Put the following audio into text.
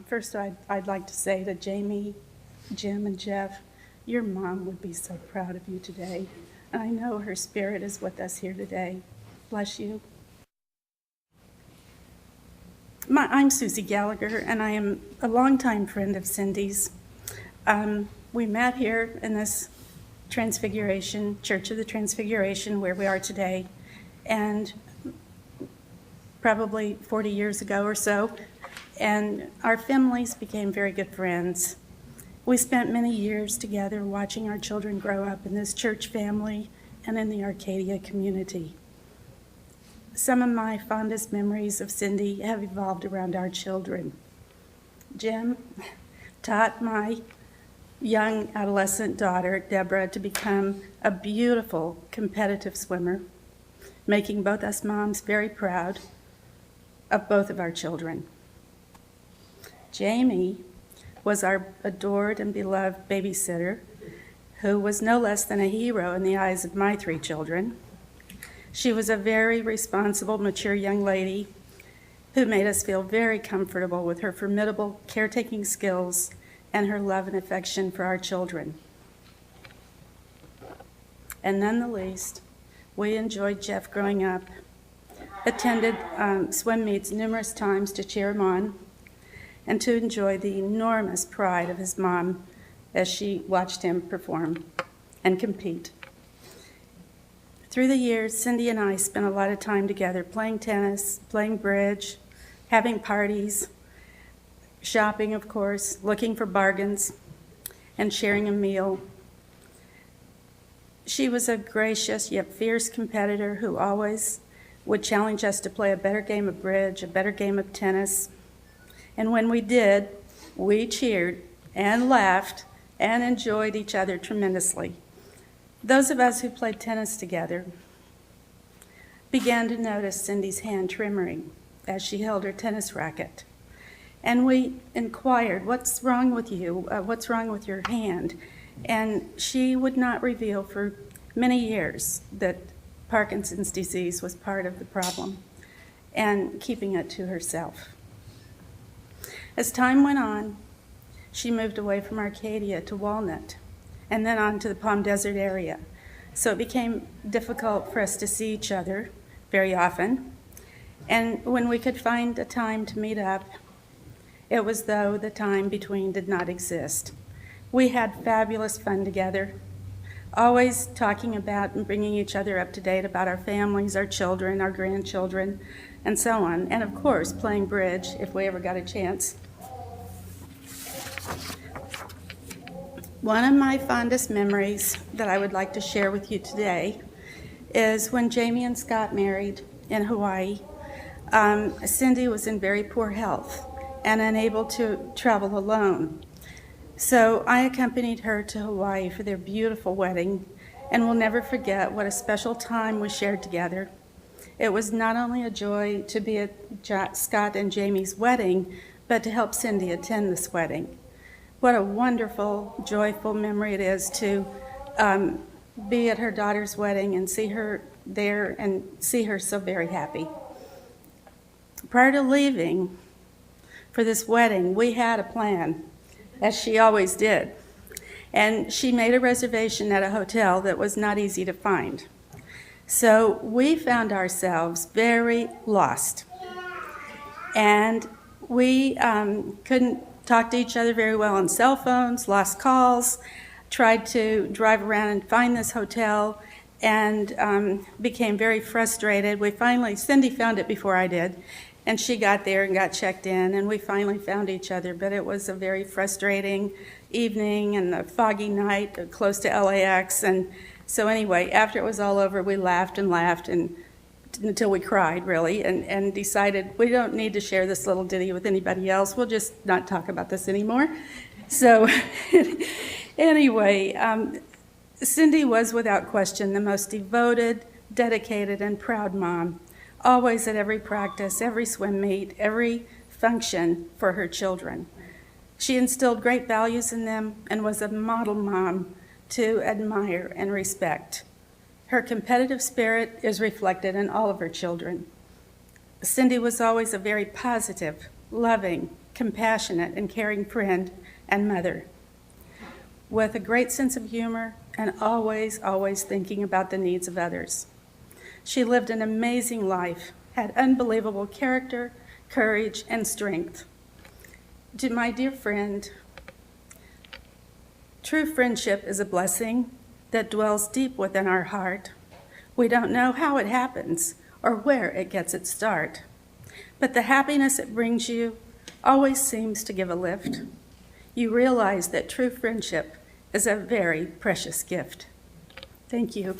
First, I'd like to say to Jamie, Jim, and Jeff, your mom would be so proud of you today. And I know her spirit is with us here today. Bless you. I'm Susie Gallagher, and I am a longtime friend of Cindy's. We met here in this Transfiguration, Church of the Transfiguration, where we are today, and probably 40 years ago or so, and our families became very good friends. We spent many years together watching our children grow up in this church family and in the Arcadia community. Some of my fondest memories of Cindy have evolved around our children. Jim taught my young adolescent daughter, Deborah, to become a beautiful competitive swimmer, making both us moms very proud of both of our children. Jamie was our adored and beloved babysitter, who was no less than a hero in the eyes of my 3 children. She was a very responsible, mature young lady who made us feel very comfortable with her formidable caretaking skills and her love and affection for our children. And none the least, we enjoyed Jeff growing up, attended swim meets numerous times to cheer him on, and to enjoy the enormous pride of his mom as she watched him perform and compete. Through the years, Cindy and I spent a lot of time together playing tennis, playing bridge, having parties, shopping, of course, looking for bargains, and sharing a meal. She was a gracious yet fierce competitor who always would challenge us to play a better game of bridge, a better game of tennis. And when we did, we cheered and laughed and enjoyed each other tremendously. Those of us who played tennis together began to notice Cindy's hand trembling as she held her tennis racket. And we inquired, "What's wrong with you? What's wrong with your hand?" And she would not reveal for many years that Parkinson's disease was part of the problem, and keeping it to herself. As time went on, she moved away from Arcadia to Walnut, and then on to the Palm Desert area. So it became difficult for us to see each other very often. And when we could find a time to meet up, it was though the time between did not exist. We had fabulous fun together, always talking about and bringing each other up to date about our families, our children, our grandchildren, and so on. And of course, playing bridge if we ever got a chance. One of my fondest memories that I would like to share with you today is when Jamie and Scott married in Hawaii. Cindy was in very poor health and unable to travel alone. So I accompanied her to Hawaii for their beautiful wedding, and will never forget what a special time we shared together. It was not only a joy to be at Scott and Jamie's wedding, but to help Cindy attend this wedding. What a wonderful, joyful memory it is to be at her daughter's wedding and see her there and see her so very happy. Prior to leaving for this wedding, we had a plan, as she always did. And she made a reservation at a hotel that was not easy to find. So we found ourselves very lost. And we couldn't talk to each other very well on cell phones, lost calls, tried to drive around and find this hotel, and became very frustrated. Cindy found it before I did, and she got there and got checked in, and we finally found each other. But it was a very frustrating evening and a foggy night close to LAX. And so anyway, after it was all over, we laughed and until we cried, really, and decided we don't need to share this little ditty with anybody else. We'll just not talk about this anymore. So anyway, Cindy was without question the most devoted, dedicated, and proud mom, always at every practice, every swim meet, every function for her children. She instilled great values in them and was a model mom to admire and respect. Her competitive spirit is reflected in all of her children. Cindy was always a very positive loving, compassionate, and caring friend and mother, with a great sense of humor and always, always thinking about the needs of others. She lived an amazing life, had unbelievable character, courage, and strength. To my dear friend, true friendship is a blessing that dwells deep within our heart. We don't know how it happens or where it gets its start, but the happiness it brings you always seems to give a lift. You realize that true friendship is a very precious gift. Thank you.